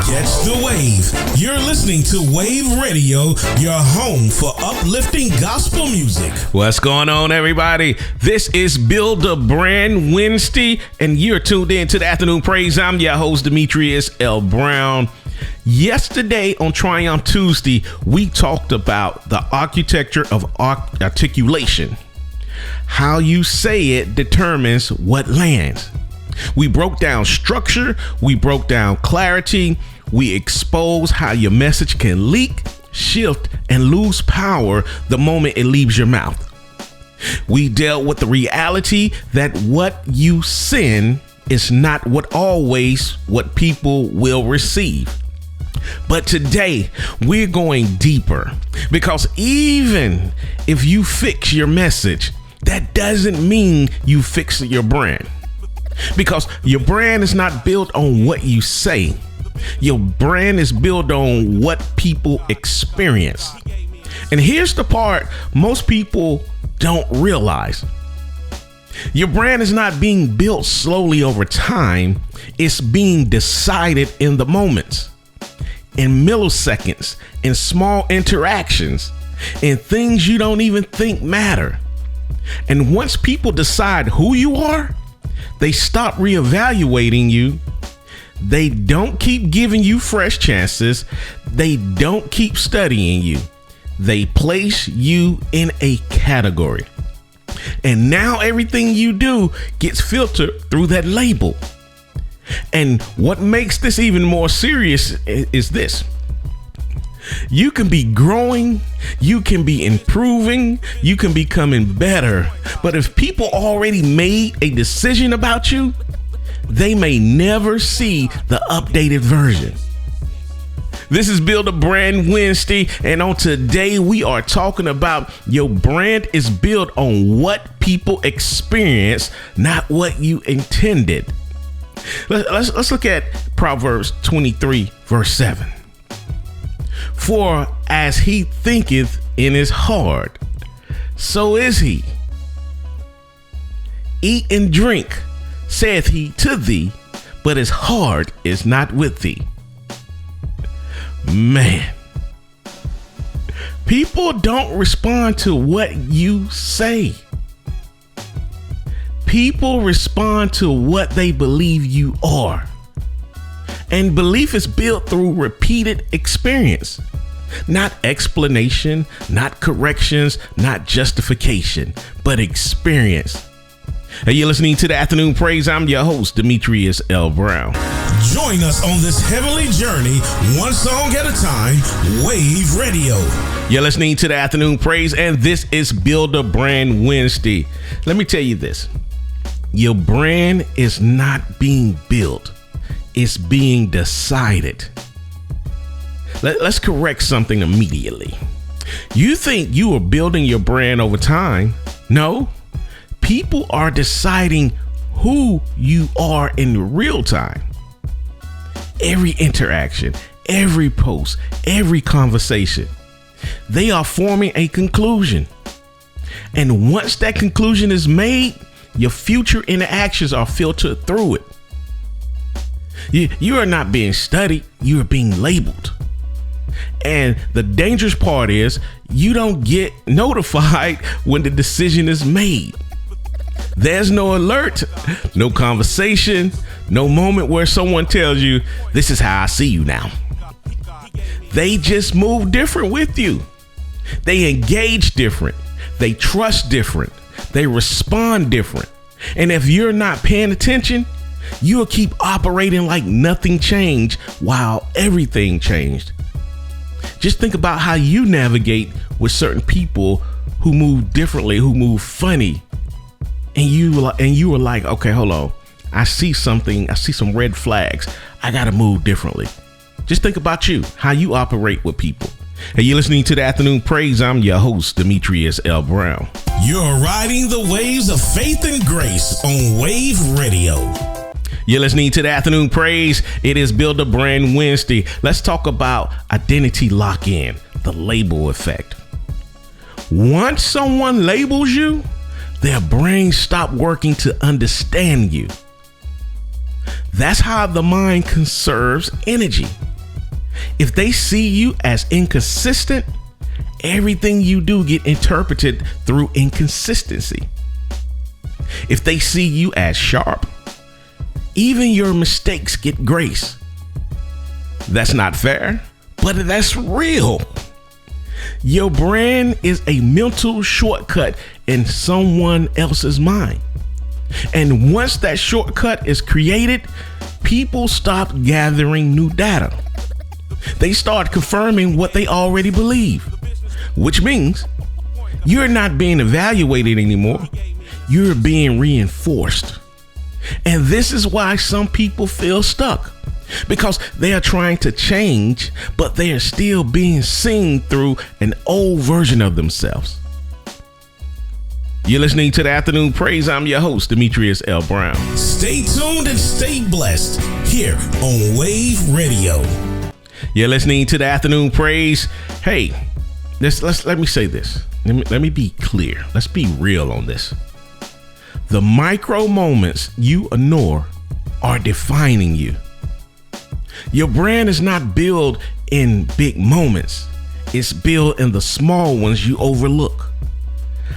Catch the wave. You're listening to Wayvve Radio, your home for uplifting gospel music. What's going on, everybody? This is Build a Brand Wednesday, and you're tuned in to the Afternoon Praise. I'm your host, Demetrius L. Brown. Yesterday on Triumph Tuesday, we talked about the architecture of articulation. How you say it determines what lands. We broke down structure, we broke down clarity, we exposed how your message can leak, shift, and lose power the moment it leaves your mouth. We dealt with the reality that what you send is not always what people will receive. But today, we're going deeper, because even if you fix your message, that doesn't mean you fix your brand. Because your brand is not built on what you say. Your brand is built on what people experience. And here's the part most people don't realize. Your brand is not being built slowly over time. It's being decided in the moments, in milliseconds, in small interactions, in things you don't even think matter. And once people decide who you are, they stop reevaluating you. They don't keep giving you fresh chances. They don't keep studying you. They place you in a category. And now everything you do gets filtered through that label. And what makes this even more serious is this. You can be growing, you can be improving, you can be becoming better. But if people already made a decision about you, they may never see the updated version. This is Build a Brand Wednesday, and on today we are talking about your brand is built on what people experience, not what you intended. Let's look at Proverbs 23, verse 7. For as he thinketh in his heart, so is he. Eat and drink, saith he to thee, but his heart is not with thee. Man, people don't respond to what you say. People respond to what they believe you are. And belief is built through repeated experience, not explanation, not corrections, not justification, but experience. Hey, you're listening to the Afternoon Praise. I'm your host, Demetrius L. Brown. Join us on this heavenly journey, one song at a time, Wayvve Radio. You're listening to the Afternoon Praise, and this is Build a Brand Wednesday. Let me tell you this. Your brand is not being built. It's being decided. Let's correct something immediately. You think you are building your brand over time. No, people are deciding who you are in real time. Every interaction, every post, every conversation, they are forming a conclusion. And once that conclusion is made, your future interactions are filtered through it. You are not being studied, you are being labeled. And the dangerous part is you don't get notified when the decision is made. There's no alert, no conversation, no moment where someone tells you, this is how I see you now. They just move different with you. They engage different. They trust different. They respond different. And if you're not paying attention, you'll keep operating like nothing changed while everything changed. Just think about how you navigate with certain people who move differently, who move funny. And you were like, okay, hold on. I see something. I see some red flags. I got to move differently. Just think about you, how you operate with people. Hey, you're listening to the Afternoon Praise. I'm your host, Demetrius L. Brown. You're riding the waves of faith and grace on Wayvve Radio. You're listening to the Afternoon Praise. It is Build a Brand Wednesday. Let's talk about identity lock-in, the label effect. Once someone labels you, their brains stop working to understand you. That's how the mind conserves energy. If they see you as inconsistent, everything you do get interpreted through inconsistency. If they see you as sharp, even your mistakes get grace. That's not fair, but that's real. Your brand is a mental shortcut in someone else's mind. And once that shortcut is created, people stop gathering new data. They start confirming what they already believe, which means you're not being evaluated anymore. You're being reinforced. And this is why some people feel stuck, because they are trying to change, but they are still being seen through an old version of themselves. You're listening to the Afternoon Praise. I'm your host, Demetrius L. Brown. Stay tuned and stay blessed here on Wayvve Radio. You're listening to the Afternoon Praise. Hey, let me say this. Let me be clear. Let's be real on this. The micro moments you ignore are defining you. Your brand is not built in big moments. It's built in the small ones you overlook.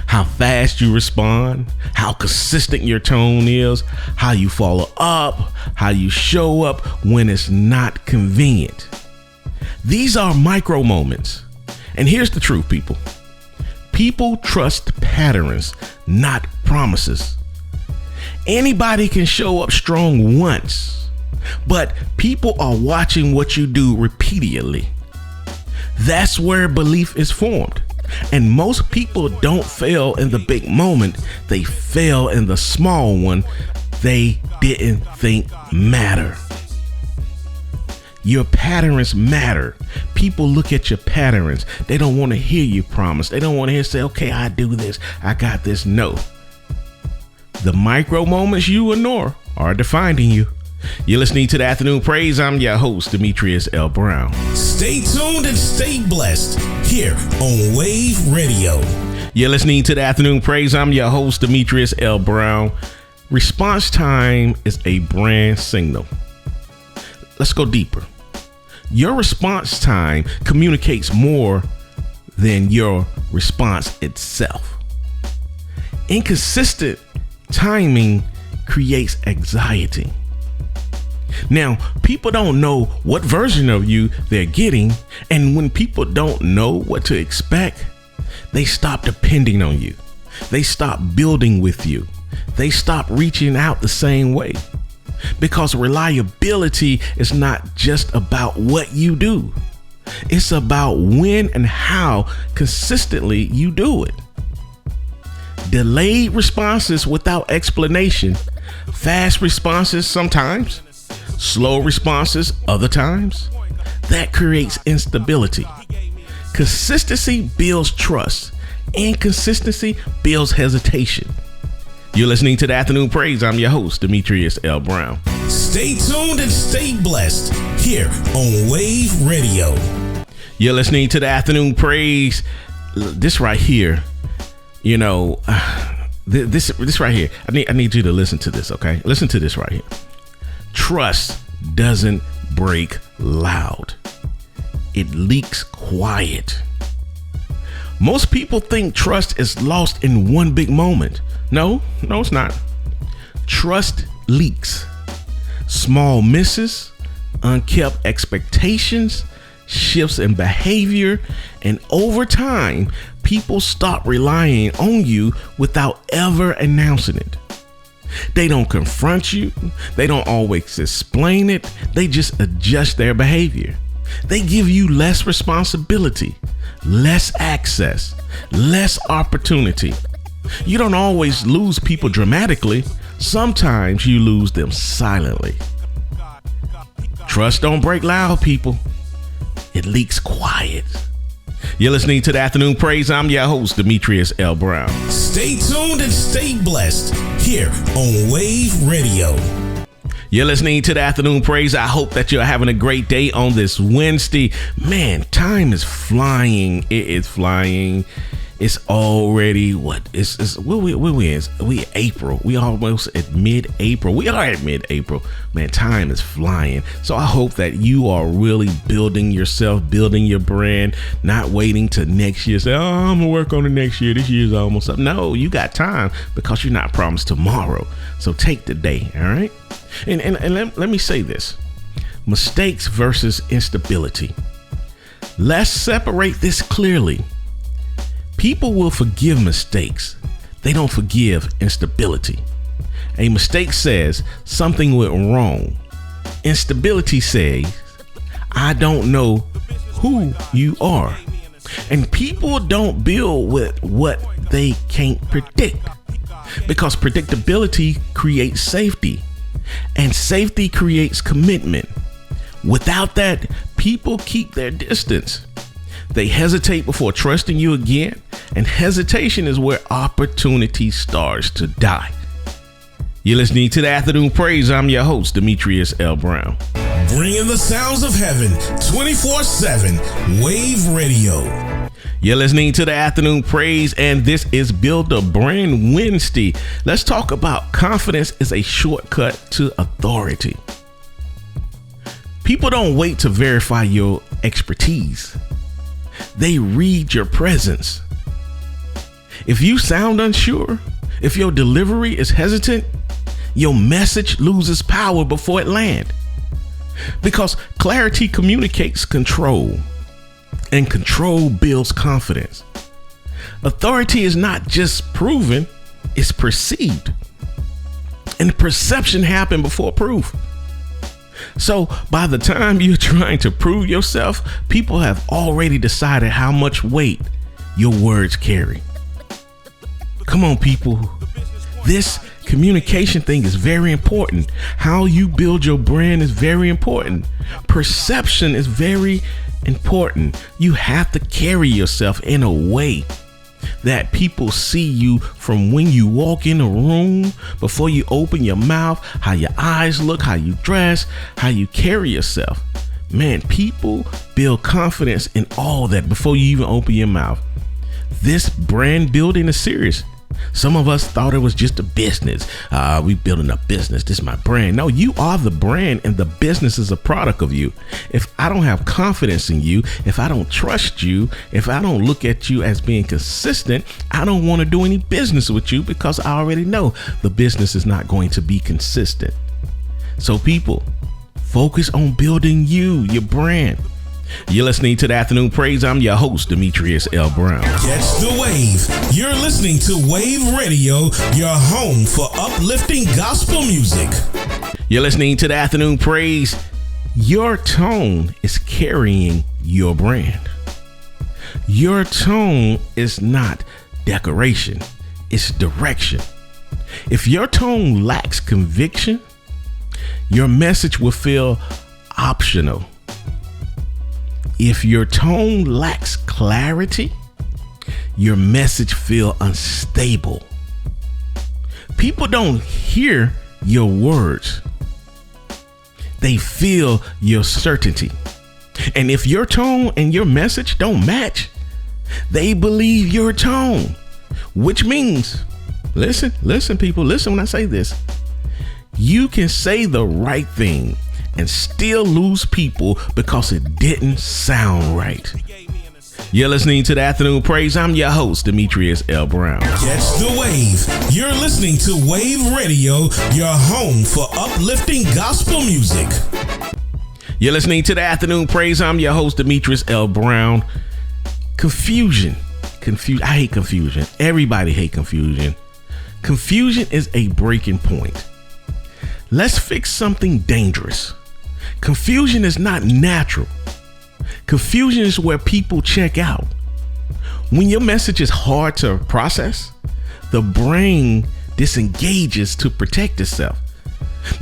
How fast you respond, how consistent your tone is, how you follow up, how you show up when it's not convenient. These are micro moments. And here's the truth, people. People trust patterns, not promises. Anybody can show up strong once, but people are watching what you do repeatedly. That's where belief is formed. And most people don't fail in the big moment. They fail in the small one they didn't think matter. Your patterns matter. People look at your patterns. They don't want to hear you promise. They don't want to hear say, okay, I do this. I got this. No. The micro moments you ignore are defining you. You're listening to the Afternoon Praise. I'm your host, Demetrius L. Brown. Stay tuned and stay blessed here on Wayvve Radio. You're listening to the Afternoon Praise. I'm your host, Demetrius L. Brown. Response time is a brand signal. Let's go deeper. Your response time communicates more than your response itself. Inconsistent timing creates anxiety. Now, people don't know what version of you they're getting, and when people don't know what to expect, they stop depending on you. They stop building with you. They stop reaching out the same way. Because reliability is not just about what you do. It's about when and how consistently you do it. Delayed responses without explanation, fast responses sometimes, slow responses other times, that creates instability. Consistency builds trust. Inconsistency builds hesitation. You're listening to the Afternoon Praise. I'm your host, Demetrius L. Brown. Stay tuned and stay blessed here on Wayvve Radio. You're listening to the Afternoon Praise. This right here, this right here. I need you to listen to this, okay? Listen to this right here. Trust doesn't break loud. It leaks quiet. Most people think trust is lost in one big moment. No, it's not. Trust leaks. Small misses, unkept expectations, shifts in behavior, and over time, people stop relying on you without ever announcing it. They don't confront you. They don't always explain it. They just adjust their behavior. They give you less responsibility, less access, less opportunity. You don't always lose people dramatically. Sometimes you lose them silently. Trust don't break loud, people. It leaks quiet. You're listening to the Afternoon Praise. I'm your host, Demetrius L. Brown. Stay tuned and stay blessed here on Wayvve Radio. You're listening to the Afternoon Praise. I hope that you're having a great day on this Wednesday. Man, time is flying. It is flying. It's already we April. We almost at mid-April. We are at mid-April. Man, time is flying. So I hope that you are really building yourself, building your brand, not waiting to next year. Say, I'm gonna work on it next year. This year's almost up. No, you got time because you're not promised tomorrow. So take the day, all right? And let me say this. Mistakes versus instability. Let's separate this clearly. People will forgive mistakes. They don't forgive instability. A mistake says something went wrong. Instability says, I don't know who you are. And people don't build with what they can't predict, because predictability creates safety, and safety creates commitment. Without that, people keep their distance. They hesitate before trusting you again, and hesitation is where opportunity starts to die. You're listening to the Afternoon Praise. I'm your host, Demetrius L. Brown. Bringing the sounds of heaven 24/7, Wave Radio. You're listening to the Afternoon Praise, and this is Build a Brand Wednesday. Let's talk about confidence is a shortcut to authority. People don't wait to verify your expertise. They read your presence. If you sound unsure, if your delivery is hesitant, your message loses power before it lands. Because clarity communicates control, and control builds confidence. Authority is not just proven, it's perceived. And perception happened before proof. So by the time you're trying to prove yourself, people have already decided how much weight your words carry. Come on, people. This communication thing is very important. How you build your brand is very important. Perception is very important. You have to carry yourself in a way that people see you from when you walk in a room, before you open your mouth, how your eyes look, how you dress, how you carry yourself. Man, people build confidence in all that before you even open your mouth. This brand building is serious. Some of us thought it was just a business. We building a business. This is my brand. No, you are the brand, and the business is a product of you. If I don't have confidence in you, if I don't trust you, if I don't look at you as being consistent, I don't want to do any business with you, because I already know the business is not going to be consistent. So people, focus on building your brand. You're listening to the Afternoon Praise. I'm your host, Demetrius L. Brown. Catch the wave. You're listening to Wave Radio, your home for uplifting gospel music. You're listening to the Afternoon Praise. Your tone is carrying your brand. Your tone is not decoration, it's direction. If your tone lacks conviction, your message will feel optional. If your tone lacks clarity, your message feels unstable. People don't hear your words. They feel your certainty. And if your tone and your message don't match, they believe your tone, which means, listen, people, listen when I say this. You can say the right thing and still lose people because it didn't sound right. You're listening to the Afternoon Praise. I'm your host, Demetrius L. Brown. Catch the wave. You're listening to Wave Radio, your home for uplifting gospel music. You're listening to the Afternoon Praise. I'm your host, Demetrius L. Brown. Confusion. I hate confusion. Everybody hates confusion. Confusion is a breaking point. Let's fix something dangerous. Confusion is not natural. Confusion is where people check out. When your message is hard to process, the brain disengages to protect itself.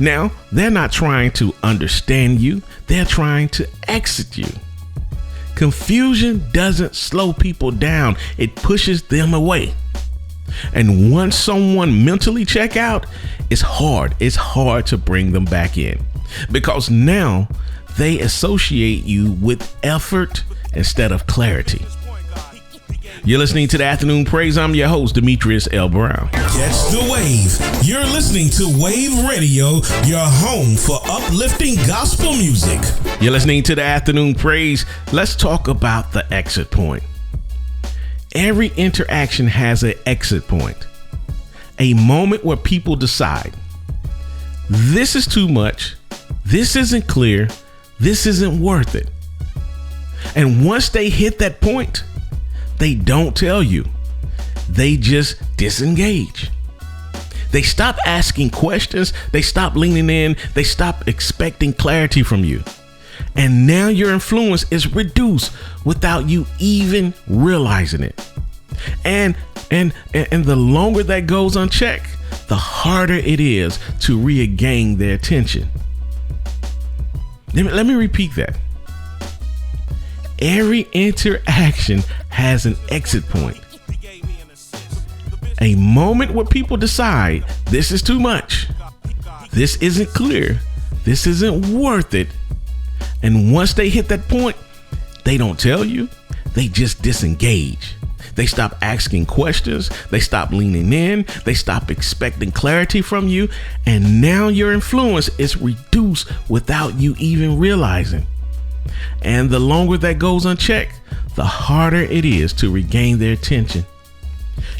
Now, they're not trying to understand you, they're trying to exit you. Confusion doesn't slow people down, it pushes them away. And once someone mentally check out, it's hard to bring them back in, because now they associate you with effort instead of clarity. You're listening to the Afternoon Praise. I'm your host, Demetrius L. Brown. Catch the wave. You're listening to Wayvve Radio, your home for uplifting gospel music. You're listening to the Afternoon Praise. Let's talk about the exit point. Every interaction has an exit point, a moment where people decide, this is too much, this isn't clear, this isn't worth it. And once they hit that point, they don't tell you. They just disengage. They stop asking questions. They stop leaning in. They stop expecting clarity from you. And now your influence is reduced without you even realizing it. And the longer that goes unchecked, the harder it is to regain their attention. Let me repeat that. Every interaction has an exit point. A moment where people decide this is too much, this isn't clear, this isn't worth it. And once they hit that point, they don't tell you, they just disengage. They stop asking questions, they stop leaning in, they stop expecting clarity from you, and now your influence is reduced without you even realizing. And the longer that goes unchecked, the harder it is to regain their attention.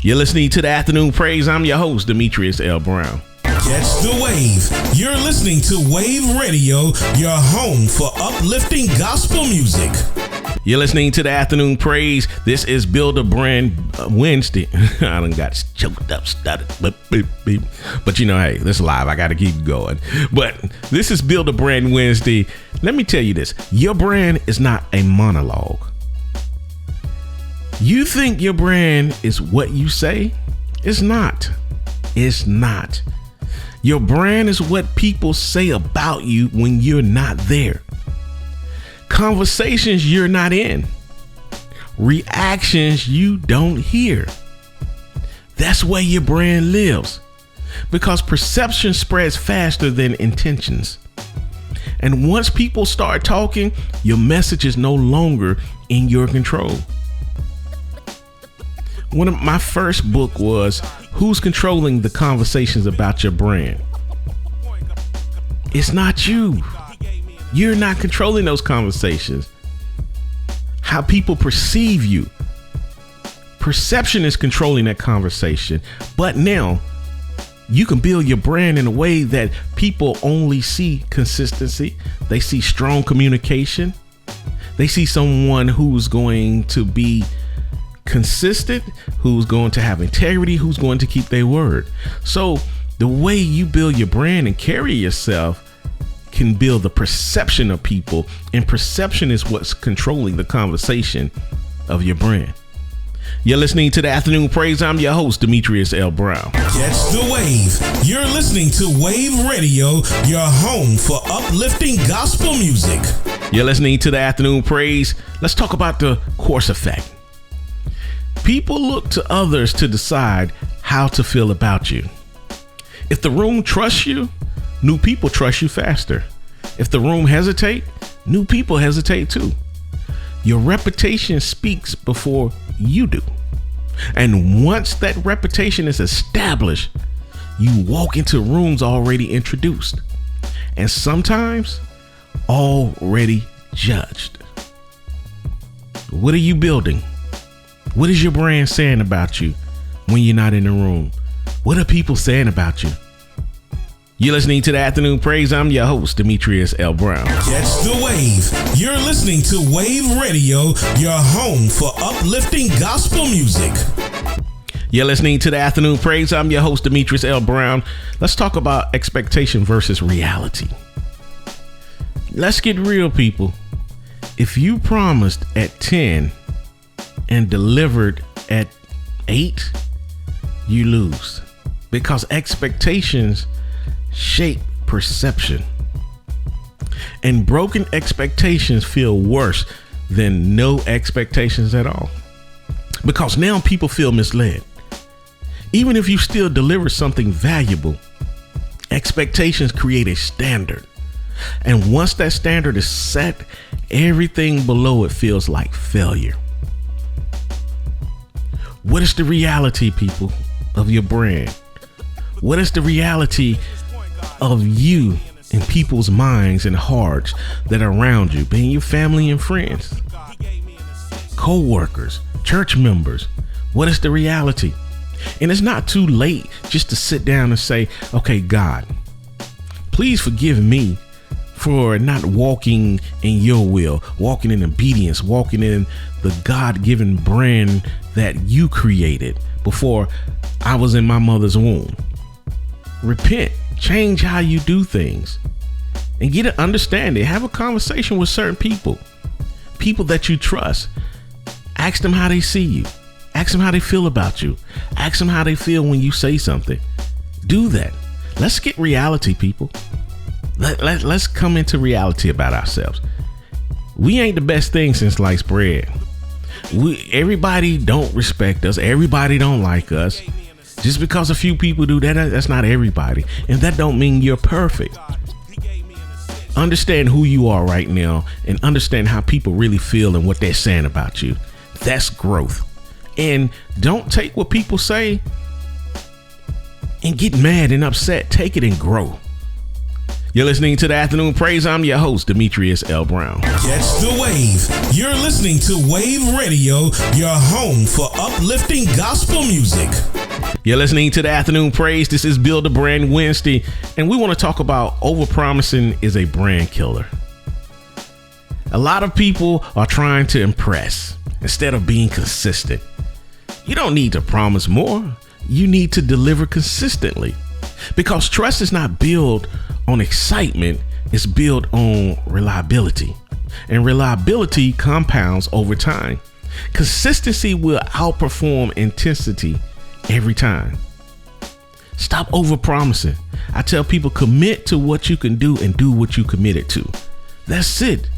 You're listening to the Afternoon Praise. I'm your host, Demetrius L. Brown. Catch the wave. You're listening to Wayvve Radio, your home for uplifting gospel music. You're listening to the Afternoon Praise. This is Build a Brand Wednesday. I done got choked up, stuttered, but you know, hey, this is live. I got to keep going. But this is Build a Brand Wednesday. Let me tell you this. Your brand is not a monologue. You think your brand is what you say? It's not. It's not. Your brand is what people say about you when you're not there. Conversations you're not in. Reactions you don't hear. That's where your brand lives. Because perception spreads faster than intentions. And once people start talking, your message is no longer in your control. One of my first book was Who's Controlling the Conversations About Your Brand? It's not you. You're not controlling those conversations. How people perceive you. Perception is controlling that conversation. But now you can build your brand in a way that people only see consistency. They see strong communication. They see someone who's going to be consistent, who's going to have integrity, who's going to keep their word. So the way you build your brand and carry yourself can build the perception of people, and perception is what's controlling the conversation of your brand. You're listening to the Afternoon Praise. I'm your host, Demetrius L. Brown. Catch the wave. You're listening to Wayvve Radio, your home for uplifting gospel music. You're listening to the Afternoon Praise. Let's talk about the course effect. People look to others to decide how to feel about you. If the room trusts you, new people trust you faster. If the room hesitate, new people hesitate too. Your reputation speaks before you do. And once that reputation is established, you walk into rooms already introduced, and sometimes already judged. What are you building? What is your brand saying about you when you're not in the room? What are people saying about you? You're listening to the Afternoon Praise. I'm your host, Demetrius L. Brown. Catch the wave. You're listening to Wayvve Radio, your home for uplifting gospel music. You're listening to the Afternoon Praise. I'm your host, Demetrius L. Brown. Let's talk about expectation versus reality. Let's get real, people. If you promised at 10 and delivered at 8, you lose. Because expectations shape perception. And broken expectations feel worse than no expectations at all. Because now people feel misled. Even if you still deliver something valuable, expectations create a standard. And once that standard is set, everything below it feels like failure. What is the reality, people, of your brand? What is the reality of you in people's minds and hearts that are around you, being your family and friends, co-workers, church members? What is the reality? And it's not too late just to sit down and say, okay, God, please forgive me for not walking in your will, walking in obedience, walking in the God-given brand that you created before I was in my mother's womb. Repent, change how you do things, and get an understanding. Have a conversation with certain people that you trust. Ask them how they see you. Ask them how they feel about you. Ask them how they feel when you say something. Do that. Let's get reality, people. Let's come into reality about ourselves. We ain't the best thing since sliced bread. Everybody don't respect us. Everybody don't like us. Just because a few people do that, that's not everybody. And that don't mean you're perfect. Understand who you are right now and understand how people really feel and what they're saying about you. That's growth. And don't take what people say and get mad and upset. Take it and grow. You're listening to the Afternoon Praise. I'm your host, Demetrius L. Brown. Catch the wave. You're listening to Wayvve Radio, your home for uplifting gospel music. You're listening to the Afternoon Praise. This is Build a Brand Wednesday, and we want to talk about overpromising is a brand killer. A lot of people are trying to impress instead of being consistent. You don't need to promise more. You need to deliver consistently, because trust is not built on excitement. It's built on reliability, and reliability compounds over time. Consistency will outperform intensity every time. Stop overpromising. I tell people, commit to what you can do and do what you committed to. That's it.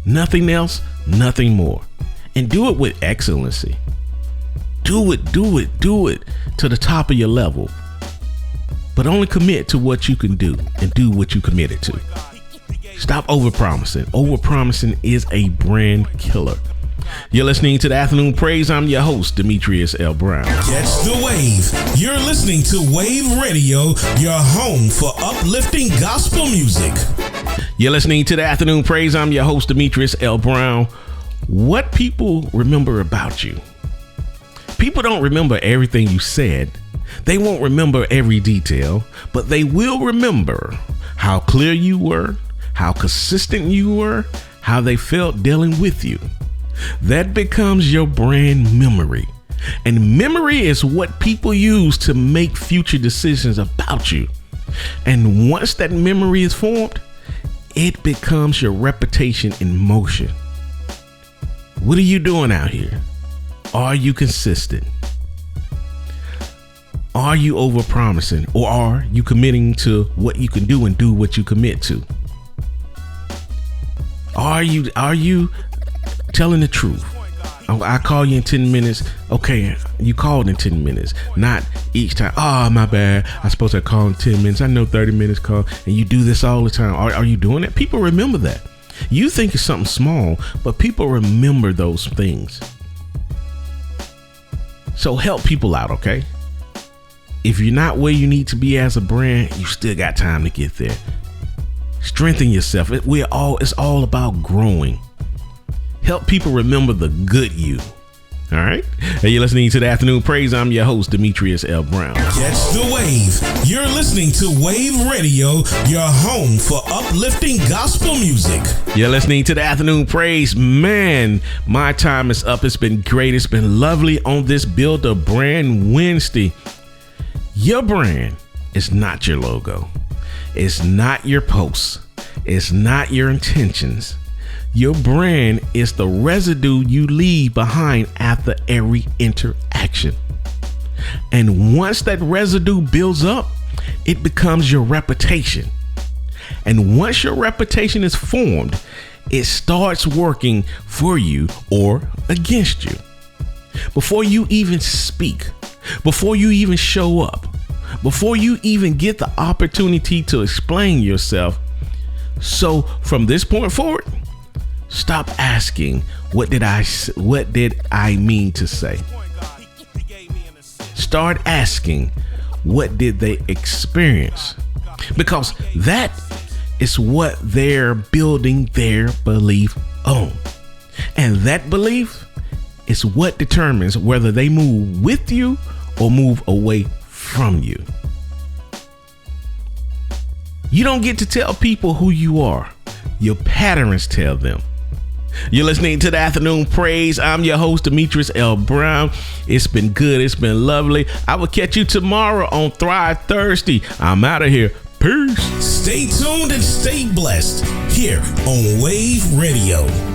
Nothing else, nothing more. And do it with excellency. Do it to the top of your level. But only commit to what you can do and do what you committed to. Stop overpromising. Overpromising is a brand killer. You're listening to the Afternoon Praise. I'm your host, Demetrius L. Brown. Catch the wave. You're listening to Wayvve Radio, your home for uplifting gospel music. You're listening to the Afternoon Praise. I'm your host, Demetrius L. Brown. What people remember about you? People don't remember everything you said. They won't remember every detail, but they will remember how clear you were, how consistent you were, how they felt dealing with you. That becomes your brand memory. And memory is what people use to make future decisions about you. And once that memory is formed, it becomes your reputation in motion. What are you doing out here? Are you consistent? Are you overpromising, or are you committing to what you can do and do what you commit to? Are you telling the truth? I call you in 10 minutes. Okay, you called in 10 minutes. Not each time. Oh, my bad. I supposed to call in 10 minutes. I know 30 minutes call. And you do this all the time. Are you doing that? People remember that. You think it's something small, but people remember those things. So help people out, okay? If you're not where you need to be as a brand, you still got time to get there. Strengthen yourself. It's all about growing. Help people remember the good you. All right. Hey, you're listening to the Afternoon Praise. I'm your host, Demetrius L. Brown. Catch the wave. You're listening to Wayvve Radio, your home for uplifting gospel music. You're listening to the Afternoon Praise. Man, my time is up. It's been great. It's been lovely on this Build a Brand Wednesday. Your brand is not your logo. It's not your posts. It's not your intentions. Your brand is the residue you leave behind after every interaction. And once that residue builds up, it becomes your reputation. And once your reputation is formed, it starts working for you or against you. Before you even speak, before you even show up, before you even get the opportunity to explain yourself. So from this point forward, stop asking, what did I mean to say? start asking, what did they experience? Because that is what they're building their belief on. And that belief is what determines whether they move with you or move away from you. You don't get to tell people who you are. Your patterns tell them. You're listening to the Afternoon Praise. I'm your host, Demetrius L. Brown. It's been good. It's been lovely. I will catch you tomorrow on Thrive Thursday. I'm out of here. Peace. Stay tuned and stay blessed here on Wayvve Radio.